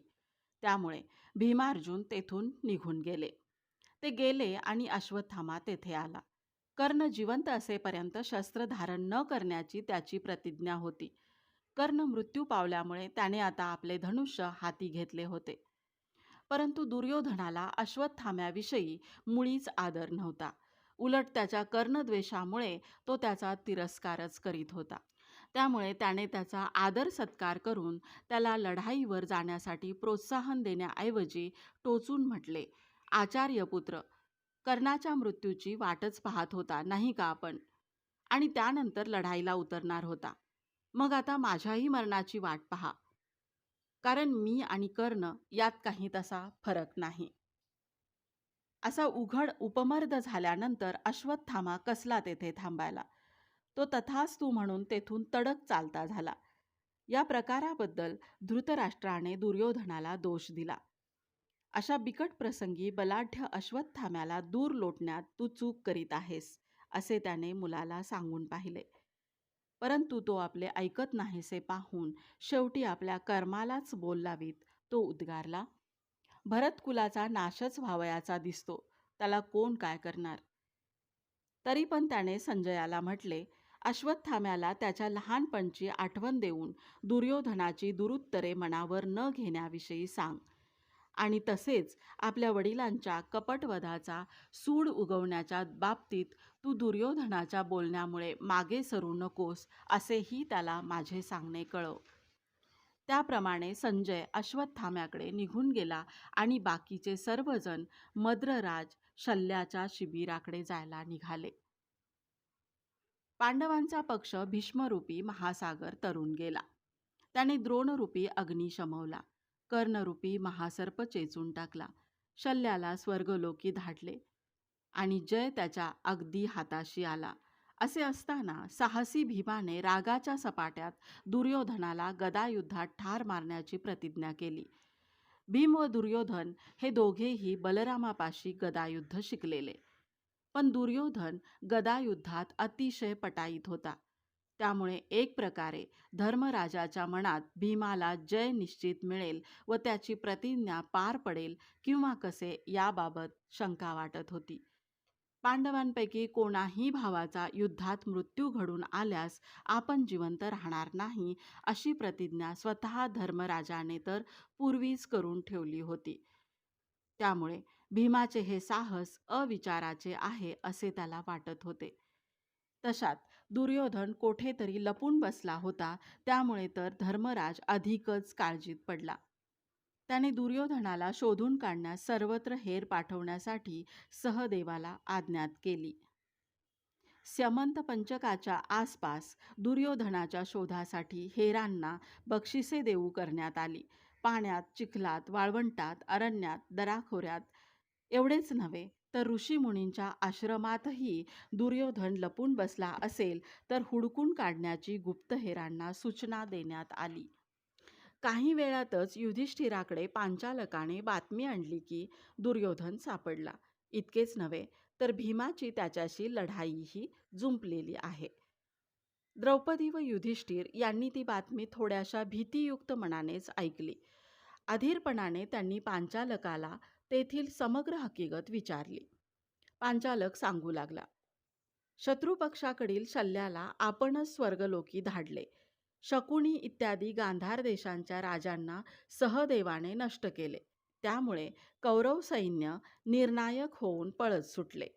त्यामुळे भीमार्जुन तेथून निघून गेले. ते गेले आणि अश्वत्थामा तेथे आला. कर्ण जिवंत असेपर्यंत शस्त्र धारण न करण्याची त्याची प्रतिज्ञा होती. कर्ण मृत्यू पावल्यामुळे त्याने आता आपले धनुष्य हाती घेतले होते. परंतु दुर्योधनाला अश्वत्थाम्याविषयी मुळीच आदर नव्हता. उलट त्याच्या कर्णद्वेषामुळे तो त्याचा तिरस्कारच करीत होता. त्यामुळे त्याने त्याचा आदर सत्कार करून त्याला लढाईवर जाण्यासाठी प्रोत्साहन देण्याऐवजी टोचून म्हटले, आचार्यपुत्र, कर्णाच्या मृत्यूची वाटच पाहत होता नाही का आपण? आणि त्यानंतर लढाईला उतरणार होता. मग आता माझ्याही मरणाची वाट पहा, कारण मी आणि कर्ण यात काही तसा फरक नाही. असा उघड उपमर्द झाल्यानंतर अश्वत्थामा कसला तेथे थांबायला. तो तथास्तु म्हणून तेथून तडक चालता झाला. या प्रकाराबद्दल धृतराष्ट्राने दुर्योधनाला दोष दिला. अशा बिकट प्रसंगी बलाढ्य अश्वत्थाम्याला दूर लोटण्यात तू चूक करीत आहेस, असे त्याने मुलाला सांगून पाहिले. परंतु तो आपले ऐकत नाहीसे पाहून शेवटी आपल्या कर्मालाच बोल लावीत तो उद्गारला, भरतकुलाचा नाशच व्हावयाचा दिसतो, त्याला कोण काय करणार? तरी पण त्याने संजयाला म्हटले, अश्वत्थाम्याला त्याच्या लहानपणची आठवण देऊन दुर्योधनाची दुरुत्तरे मनावर न घेण्याविषयी सांग. आणि तसेच आपल्या वडिलांच्या कपटवधाचा सूड उगवण्याच्या बाबतीत तू दुर्योधनाच्या बोलण्यामुळे मागे सरू नकोस, असेही त्याला माझे सांगणे कळव. त्याप्रमाणे संजय अश्वत्थाम्याकडे निघून गेला आणि बाकीचे सर्वजण मद्रराज शल्याच्या शिबिराकडे जायला निघाले. पांडवांचा पक्ष भीष्मरूपी महासागर तरून गेला. त्याने द्रोणरूपी अग्नी शमवला, कर्णरूपी महासर्प चेचून टाकला, शल्याला स्वर्गलोकी धाडले आणि जय त्याच्या अगदी हाताशी आला. असे असताना साहसी भीमाने रागाच्या सपाट्यात दुर्योधनाला गदायुद्धात ठार मारण्याची प्रतिज्ञा केली. भीम व दुर्योधन हे दोघेही बलरामापाशी गदायुद्ध शिकलेले. पण दुर्योधन गदायुद्धात अतिशय पटाईत होता. त्यामुळे एक प्रकारे धर्मराजाच्या मनात भीमाला जय निश्चित मिळेल व त्याची प्रतिज्ञा पार पडेल किंवा कसे याबाबत शंका वाटत होती. पांडवांपैकी कोणाही भावाचा युद्धात मृत्यू घडून आल्यास आपण जिवंत राहणार नाही, अशी प्रतिज्ञा स्वतः धर्मराजाने तर पूर्वीच करून ठेवली होती. त्यामुळे भीमाचे हे साहस अविचाराचे आहे असे त्याला वाटत होते. तशात दुर्योधन कोठेतरी लपून बसला होता. त्यामुळे तर धर्मराज अधिकच काळजीत पडला. त्याने दुर्योधनाला शोधून काढण्यास सर्वत्र हेर पाठवण्यासाठी सहदेवाला आज्ञात केली. स्यमंत पंचकाच्या आसपास दुर्योधनाच्या शोधासाठी हेरांना बक्षिसे देऊ करण्यात आली. पाण्यात, चिखलात, वाळवंटात, अरण्यात, दराखोऱ्यात एवढेच नव्हे तर ऋषीमुनींच्या आश्रमातही दुर्योधन लपून बसला असेल तर हुडकून काढण्याची गुप्तहेरांना सूचना देण्यात आली. काही वेळातच युधिष्ठिराकडे पांचालकाने बातमी आणली की दुर्योधन सापडला. इतकेच नव्हे तर भीमाची त्याच्याशी लढाईही जुंपलेली आहे. द्रौपदी व युधिष्ठिर यांनी ती बातमी थोड्याशा भीतियुक्त मनानेच ऐकली. अधीरपणाने त्यांनी पांचालकाला तेथील समग्र हकीकत विचारली. पांचालक सांगू लागला, शत्रुपक्षाकडील शल्याला आपणच स्वर्गलोकी धाडले. शकुनी इत्यादी गांधार देशांच्या राजांना सहदेवाने नष्ट केले. त्यामुळे कौरव सैन्य निर्णायक होऊन पळत सुटले.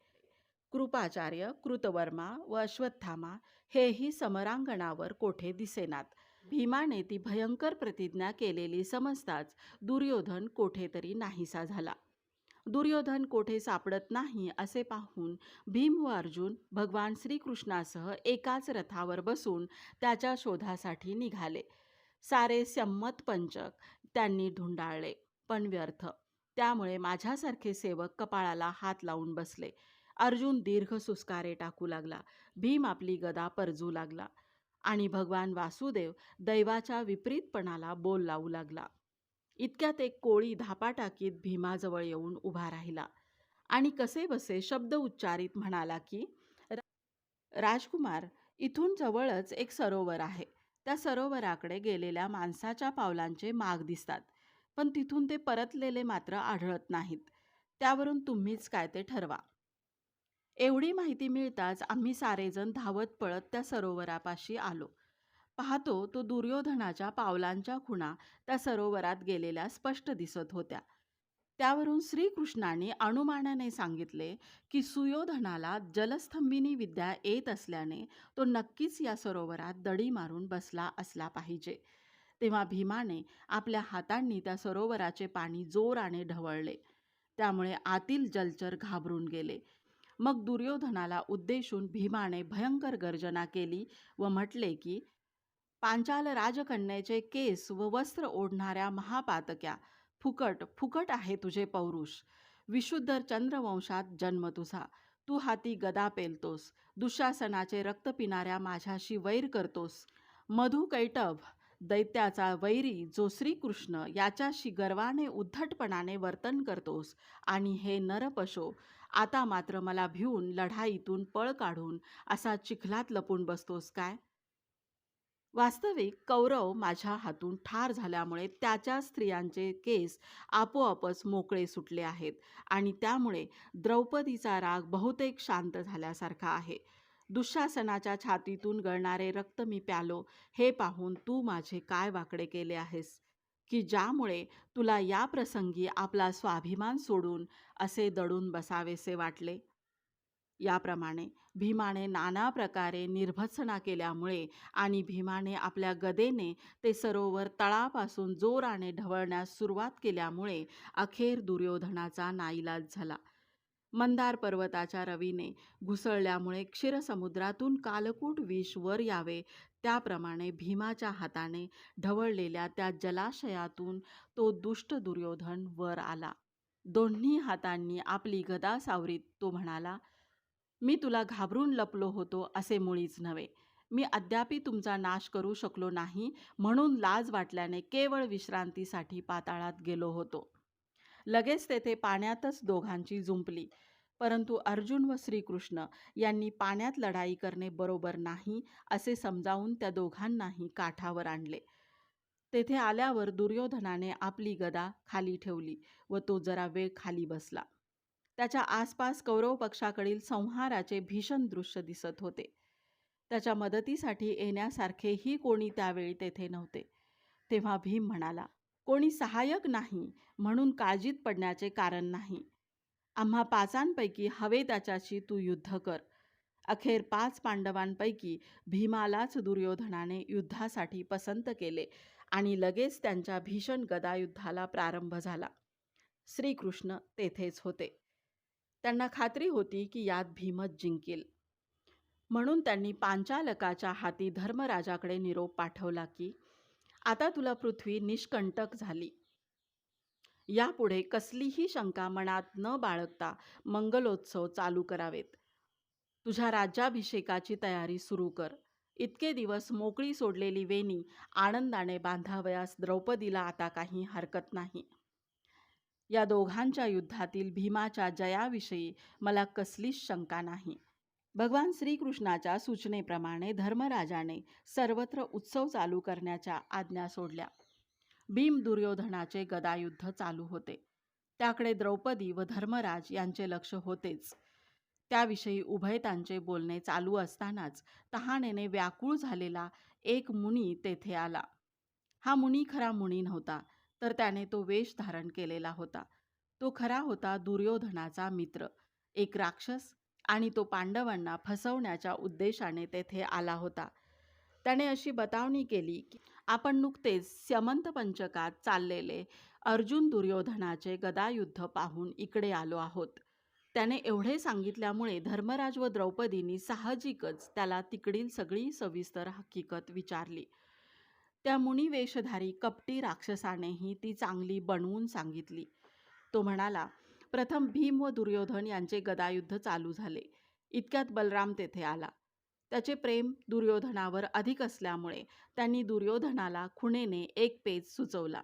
कृपाचार्य, कृतवर्मा व अश्वत्थामा हेही समरांगणावर कोठे दिसेनात. भीमाने ती भयंकर प्रतिज्ञा केलेली समजताच दुर्योधन कोठेतरी नाहीसा झाला. दुर्योधन कोठे सापडत नाही असे पाहून भीम व अर्जुन भगवान श्रीकृष्णासह एकाच रथावर बसून त्याच्या शोधासाठी निघाले. सारे संमत पंचक त्यांनी धुंडाळले, पण व्यर्थ. त्यामुळे माझ्यासारखे सेवक कपाळाला हात लावून बसले. अर्जुन दीर्घ सुस्कारे टाकू लागला. भीम आपली गदा परजू लागला आणि भगवान वासुदेव दैवाच्या विपरीतपणाला बोल लावू लागला. इतक्यात एक कोळी धापा टाकीत भीमाजवळ येऊन उभा राहिला आणि कसेबसे शब्द उच्चारित म्हणाला की, राजकुमार, इथून जवळच एक सरोवर आहे. त्या सरोवराकडे गेलेल्या माणसाच्या पावलांचे माग दिसतात, पण तिथून ते परतलेले मात्र आढळत नाहीत. त्यावरून तुम्हीच काय ते ठरवा. एवढी माहिती मिळताच आम्ही सारेजण धावत पळत त्या सरोवरापाशी आलो. पाहतो तो दुर्योधनाच्या पावलांच्या खुणा त्या सरोवरात गेलेल्या स्पष्ट दिसत होत्या. त्यावरून श्रीकृष्णाने अनुमानाने सांगितले की सुयोधनाला जलस्तंभिनी विद्या येत असल्याने तो नक्कीच या सरोवरात दडी मारून बसला असला पाहिजे. तेव्हा भीमाने आपल्या हातांनी त्या सरोवराचे पाणी जोराने ढवळले. त्यामुळे आतील जलचर घाबरून गेले. मग दुर्योधनाला उद्देशून भीमाने भयंकर गर्जना केली व म्हटले की, पांचाल राजकन्येचे केस व वस्त्र ओढणाऱ्या महापातक्या, फुकट फुकट आहे तुझे पौरुष. विशुद्ध चंद्रवंशात जन्म तुझा. तू हाती गदा पेलतोस, दुःशासनाचे रक्त पिणाऱ्या माझ्याशी वैर करतोस. मधुकैटभ दैत्याचा वैरी जो श्रीकृष्ण याच्याशी गर्वाने उद्धटपणाने वर्तन करतोस. आणि हे नरपशो, आता मात्र मला भिवून लढाईतून पळ काढून असा चिखलात लपून बसतोस काय? वास्तविक कौरव माझ्या हातून ठार झाल्यामुळे त्याच्या स्त्रियांचे केस आपोआपच मोकळे सुटले आहेत आणि त्यामुळे द्रौपदीचा राग बहुतेक शांत झाल्यासारखा आहे. दुःशासनाच्या छातीतून गळणारे रक्त मी प्यालो हे पाहून तू माझे काय वाकडे केले आहेस, की ज्यामुळे तुला या प्रसंगी आपला स्वाभिमान सोडून असे दडून बसावेसे वाटले. याप्रमाणे भीमाने नाना प्रकारे निर्भत्सना केल्यामुळे आणि भीमाने आपल्या गदेने ते सरोवर तळापासून जोराने ढवळण्यास सुरुवात केल्यामुळे अखेर दुर्योधनाचा नाईलाज झाला. मंदार पर्वताच्या रवीने घुसळल्यामुळे क्षीरसमुद्रातून कालकूट विष वर यावे त्याप्रमाणे भीमाच्या हाताने ढवळलेल्या त्या जलाशयातून तो दुष्ट दुर्योधन वर आला. दोन्ही हातांनी आपली गदा सावरीत तो म्हणाला, मी तुला घाबरून लपलो होतो असे मुळीच नव्हे. मी अद्यापि तुमचा नाश करू शकलो नाही म्हणून लाज वाटल्याने केवळ विश्रांतीसाठी पाताळात गेलो होतो. लगेच तेथे पाण्यातच दोघांची जुंपली. परंतु अर्जुन व श्रीकृष्ण यांनी पाण्यात लढाई करणे बरोबर नाही असे समजावून त्या दोघांनाही काठावर आणले. तेथे आल्यावर दुर्योधनाने आपली गदा खाली ठेवली व तो जरा वेळ खाली बसला. त्याच्या आसपास कौरव पक्षाकडील संहाराचे भीषण दृश्य दिसत होते. त्याच्या मदतीसाठी येण्यासारखेही कोणी त्यावेळी तेथे नव्हते. तेव्हा भीम म्हणाला, कोणी सहाय्यक नाही म्हणून काळजीत पडण्याचे कारण नाही. आम्हा पाचांपैकी हवे त्याच्याशी तू युद्ध कर. अखेर 5 पांडवांपैकी भीमालाच दुर्योधनाने युद्धासाठी पसंत केले आणि लगेच त्यांच्या भीषण गदायुद्धाला प्रारंभ झाला. श्रीकृष्ण तेथेच होते. त्यांना खात्री होती की यात भीमच जिंकेल. म्हणून त्यांनी पांचालकाच्या हाती धर्मराजाकडे निरोप पाठवला की, आता तुला पृथ्वी निष्कंटक झाली. यापुढे कसलीही शंका मनात न बाळगता मंगलोत्सव चालू करावेत. तुझ्या राज्याभिषेकाची तयारी सुरू कर. इतके दिवस मोकळी सोडलेली वेणी आनंदाने बांधावयास द्रौपदीला आता काही हरकत नाही. या दोघांच्या युद्धातील भीमाच्या जयाविषयी मला कसलीच शंका नाही. भगवान श्रीकृष्णाच्या सूचनेप्रमाणे धर्मराजाने सर्वत्र उत्सव चालू करण्याच्या आज्ञा सोडल्या. भीम दुर्योधनाचे गदायुद्ध चालू होते. त्याकडे द्रौपदी व धर्मराज यांचे लक्ष होतेच. त्याविषयी उभयतांचे बोलणे चालू असतानाच तहानेने व्याकुळ झालेला एक मुनी तेथे आला. हा मुनी खरा मुनी नव्हता, तर त्याने तो वेश धारण केलेला होता. तो खरा होता दुर्योधनाचा मित्र, एक राक्षस, आणि तो पांडवांना फसवण्याच्या उद्देशाने तेथे आला होता. त्याने अशी बतावणी केली की आपण नुकतेच स्यमंत पंचकात चाललेले अर्जुन दुर्योधनाचे गदायुद्ध पाहून इकडे आलो आहोत. त्याने एवढे सांगितल्यामुळे धर्मराज व द्रौपदींनी साहजिकच त्याला तिकडील सगळी सविस्तर हकीकत विचारली. त्या मुनिवेशधारी कपटी राक्षसानेही ती चांगली बनवून सांगितली. तो म्हणाला, प्रथम भीम व दुर्योधन यांचे गदायुद्ध चालू झाले. इतक्यात बलराम तेथे आला. त्याचे प्रेम दुर्योधनावर अधिक असल्यामुळे त्यांनी दुर्योधनाला खुणेने एक पेच सुचवला.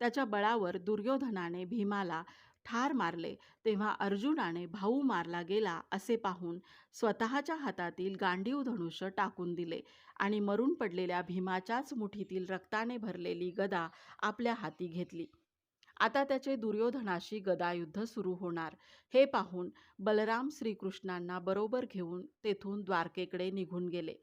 त्याच्या बळावर दुर्योधनाने भीमाला ठार मारले, तेव्हा अर्जुनाने भाऊ मारला गेला असे पाहून स्वतःच्या हातातील गांडीव धनुष्य टाकून दिले आणि मरून पडलेल्या भीमाच्याच मुठीतील रक्ताने भरलेली गदा आपल्या हाती घेतली. आता त्याचे दुर्योधनाशी गदायुद्ध सुरू होणार हे पाहून बलराम श्रीकृष्णांना बरोबर घेऊन तेथून द्वारकेकडे निघून गेले.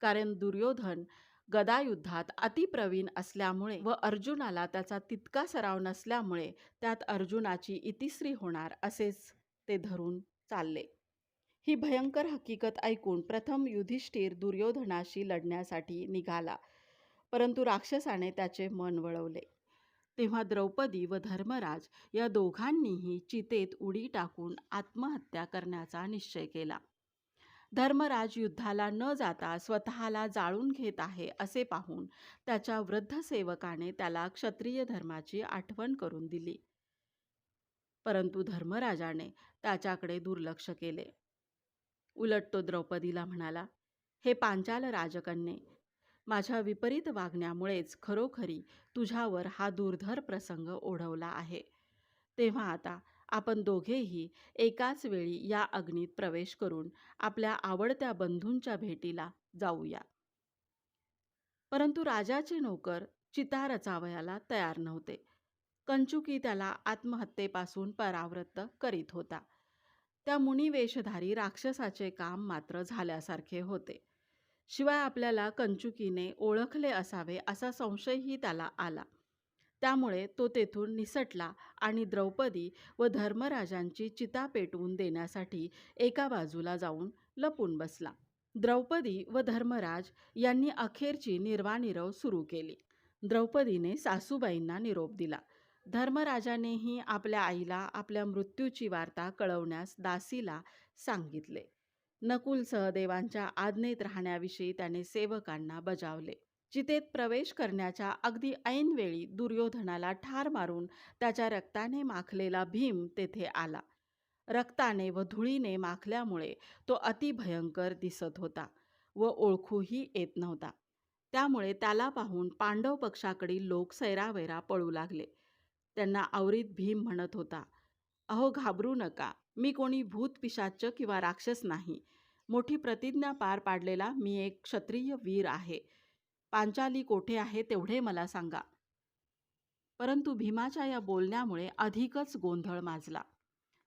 कारण दुर्योधन गदायुद्धात अतिप्रवीण असल्यामुळे व अर्जुनाला त्याचा तितका सराव नसल्यामुळे त्यात अर्जुनाची इतिश्री होणार असेच ते धरून चालले. ही भयंकर हकीकत ऐकून प्रथम युधिष्ठिर दुर्योधनाशी लढण्यासाठी निघाला, परंतु राक्षसाने त्याचे मन वळवले. तेव्हा द्रौपदी व धर्मराज या दोघांनीही चितेत उडी टाकून आत्महत्या करण्याचा निश्चय केला. धर्मराज युद्धाला न जाता स्वतःला जाळून घेत आहे असे पाहून त्याच्या वृद्ध सेवकाने त्याला क्षत्रिय धर्माची आठवण करून दिली. परंतु धर्मराजाने त्याच्याकडे दुर्लक्ष केले. उलट तो द्रौपदीला म्हणाला, हे पांचाल राजकन्ये, माझ्या विपरीत वागण्यामुळेच खरोखरी तुझ्यावर हा दुर्धर प्रसंग ओढवला आहे. तेव्हा आता आपण दोघेही एकाच वेळी या अग्नीत प्रवेश करून आपल्या आवडत्या बंधूंच्या भेटीला जाऊया. परंतु राजाचे नौकर चिता रचावयाला तयार नव्हते. कंचुकी त्याला आत्महत्येपासून परावृत्त करीत होता. त्या मुनिवेशधारी राक्षसाचे काम मात्र झाल्यासारखे होते. शिवाय आपल्याला कंचुकीने ओळखले असावे असा संशयही त्याला आला. त्यामुळे तो तेथून निसटला आणि द्रौपदी व धर्मराजांची चिता पेटवून देण्यासाठी एका बाजूला जाऊन लपून बसला. द्रौपदी व धर्मराज यांनी अखेरची निर्वानिरव सुरू केली. द्रौपदीने सासूबाईंना निरोप दिला. धर्मराजानेही आपल्या आईला आपल्या मृत्यूची वार्ता कळवण्यास दासीला सांगितले. नकुल सहदेवांच्या आज्ञेत राहण्याविषयी त्याने सेवकांना बजावले. चितेत प्रवेश करण्याच्या अगदी ऐनवेळी दुर्योधनाला ठार मारून त्याच्या रक्ताने माखलेला भीम तेथे आला. रक्ताने व धुळीने माखल्यामुळे तो अतिभयंकर दिसत होता व ओळखूही येत नव्हता. त्यामुळे त्याला पाहून पांडव पक्षाकडील लोक सैरावैरा पळू लागले. त्यांना आवरीत भीम म्हणत होता, अहो घाबरू नका, मी कोणी भूत पिशाच किंवा राक्षस नाही. मोठी प्रतिज्ञा पार पाडलेला मी एक क्षत्रिय वीर आहे. पांचाली कोठे आहे तेवढे मला सांगा. परंतु भीमाच्या या बोलण्यामुळे अधिकच गोंधळ माजला.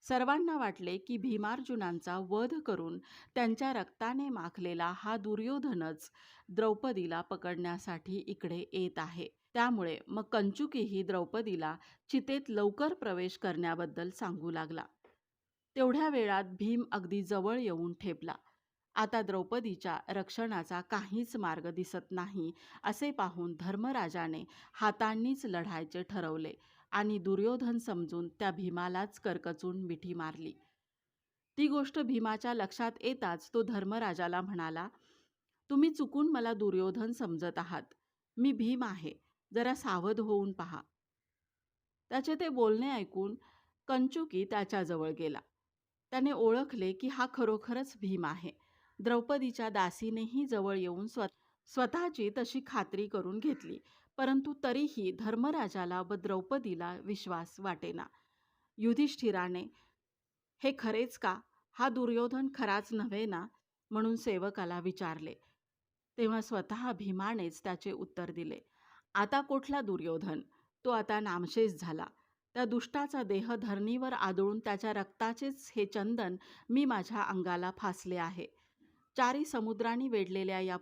सर्वांना वाटले की भीमार्जुनांचा वध करून त्यांच्या रक्ताने माखलेला हा दुर्योधनच द्रौपदीला पकडण्यासाठी इकडे येत आहे. त्यामुळे मग कंचुकीही द्रौपदीला चितेत लवकर प्रवेश करण्याबद्दल सांगू लागला. तेवढ्या वेळात भीम अगदी जवळ येऊन ठेपला. आता द्रौपदीच्या रक्षणाचा काहीच मार्ग दिसत नाही असे पाहून धर्मराजाने हातांनीच लढायचे ठरवले आणि दुर्योधन समजून त्या भीमालाच करकचून मिठी मारली. ती गोष्ट भीमाच्या लक्षात येताच तो धर्मराजाला म्हणाला, तुम्ही चुकून मला दुर्योधन समजत आहात. मी भीम आहे, जरा सावध होऊन पहा. त्याचे ते बोलणे ऐकून कंचुकी त्याच्याजवळ गेला. त्याने ओळखले की हा खरोखरच भीम आहे. द्रौपदीच्या दासीनेही जवळ येऊन स्वतःची तशी खात्री करून घेतली, परंतु तरीही धर्मराजाला व द्रौपदीला विश्वास वाटेना. युधिष्ठिराने, हे खरेच का? हा दुर्योधन खराच नव्हे ना? म्हणून सेवकाला विचारले. तेव्हा स्वतः भीमानेच त्याचे उत्तर दिले, आता कुठला दुर्योधन? तो आता नामशेष झाला. त्या दुष्टाचा देह धरणीवर आदळून त्याच्या रक्ताचेच हे चंदन मी माझ्या अंगाला फासले आहे. चारी समुद्रांनी वेढलेल्या या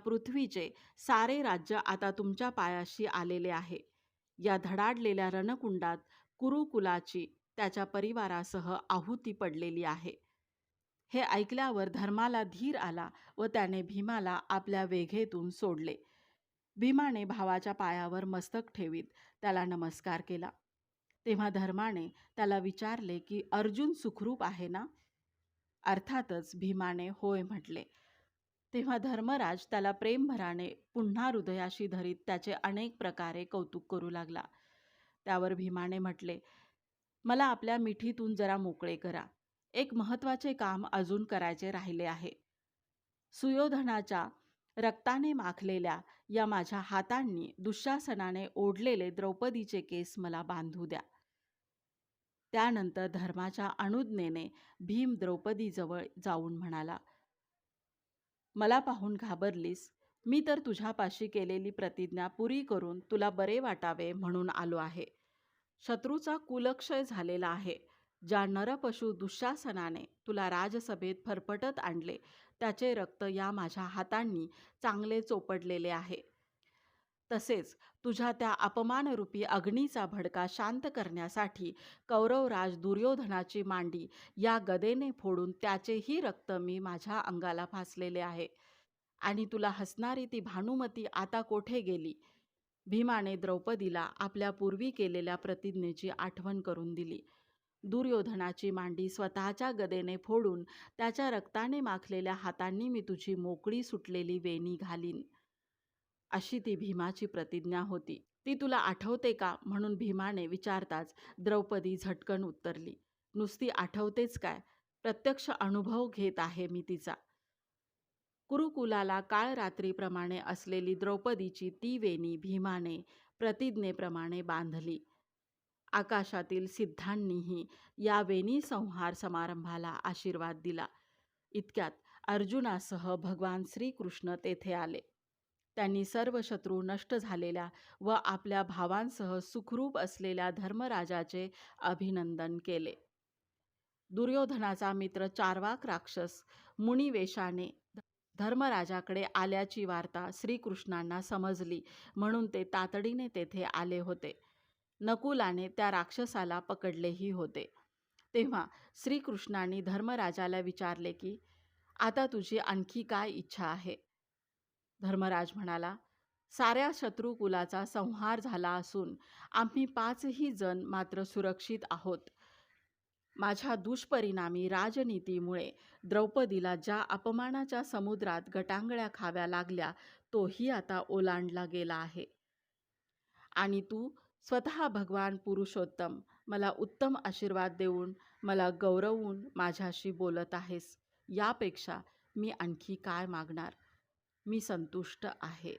पृथ्वीचे सारे राज्य आता तुमच्या पायाशी आलेले आहे. या धडाडलेल्या रणकुंडात कुरुकुलाची त्याच्या परिवारासह आहुती पडलेली आहे. हे ऐकल्यावर धर्माला धीर आला व त्याने भीमाला आपल्या वेघेतून सोडले. भीमाने भावाच्या पायावर मस्तक ठेवीत त्याला नमस्कार केला. तेव्हा धर्माने त्याला विचारले की अर्जुन सुखरूप आहे ना? अर्थातच भीमाने होय म्हटले. तेव्हा धर्मराज त्याला प्रेमभराने पुन्हा हृदयाशी धरीत त्याचे अनेक प्रकारे कौतुक करू लागला. त्यावर भीमाने म्हटले, मला आपल्या मिठीतून जरा मोकळे करा. एक महत्त्वाचे काम अजून करायचे राहिले आहे. सुयोधनाच्या रक्ताने माखलेल्या या माझ्या हातांनी दुःशासनाने ओढलेले द्रौपदीचे केस मला बांधू द्या. त्यानंतर धर्माच्या अनुज्ञेने भीम द्रौपदीजवळ जाऊन म्हणाला, मला पाहून घाबरलीस. मी तर तुझ्यापाशी केलेली प्रतिज्ञा पुरी करून तुला बरे वाटावे म्हणून आलो आहे. शत्रूचा कुलक्षय झालेला आहे. ज्या नरपशु दुःशासनाने तुला राजसभेत फरफटत आणले त्याचे रक्त या माझ्या हातांनी चांगले चोपडलेले आहे. तसेच तुझ्या त्या अपमानरूपी अग्नीचा भडका शांत करण्यासाठी कौरवराज दुर्योधनाची मांडी या गदेने फोडून त्याचेही रक्त मी माझ्या अंगाला फासलेले आहे. आणि तुला हसणारी ती भानुमती आता कोठे गेली? भीमाने द्रौपदीला आपल्या पूर्वी केलेल्या प्रतिज्ञेची आठवण करून दिली. दुर्योधनाची मांडी स्वतःच्या गदेने फोडून त्याच्या रक्ताने माखलेल्या हातांनी मी तुझी मोकळी सुटलेली वेणी घालीन, अशी ती भीमाची प्रतिज्ञा होती. ती तुला आठवते का म्हणून भीमाने विचारताच द्रौपदी झटकन उत्तरली, नुसती आठवतेच काय, प्रत्यक्ष अनुभव घेत आहे मी तिचा. कुरुकुलाला काळ रात्रीप्रमाणे असलेली द्रौपदीची ती वेणी भीमाने प्रतिज्ञेप्रमाणे बांधली. आकाशातील सिद्धांनीही या वेणी संहार समारंभाला आशीर्वाद दिला. इतक्यात अर्जुनासह भगवान श्रीकृष्ण तेथे आले. त्यांनी सर्व शत्रू नष्ट झालेल्या व आपल्या भावांसह सुखरूप असलेल्या धर्मराजाचे अभिनंदन केले. दुर्योधनाचा मित्र चार्वाक राक्षस मुनिवेशाने धर्मराजाकडे आल्याची वार्ता श्रीकृष्णांना समजली म्हणून ते तातडीने तेथे आले होते. नकुलाने त्या राक्षसाला पकडलेही होते. तेव्हा श्रीकृष्णांनी धर्मराजाला विचारले की आता तुझी आणखी काय इच्छा आहे? धर्मराज म्हणाला, साऱ्या शत्रुकुलाचा संहार झाला असून आम्ही 5ही जण मात्र सुरक्षित आहोत. माझ्या दुष्परिणामी राजनीतीमुळे द्रौपदीला ज्या अपमानाच्या समुद्रात गटांगळ्या खाव्या लागल्या तोही आता ओलांडला गेला आहे. आणि तू स्वतः भगवान पुरुषोत्तम मला उत्तम आशीर्वाद देऊन मला गौरवून माझ्याशी बोलत आहेस. यापेक्षा मी आणखी काय मागणार? मी संतुष्ट आहे.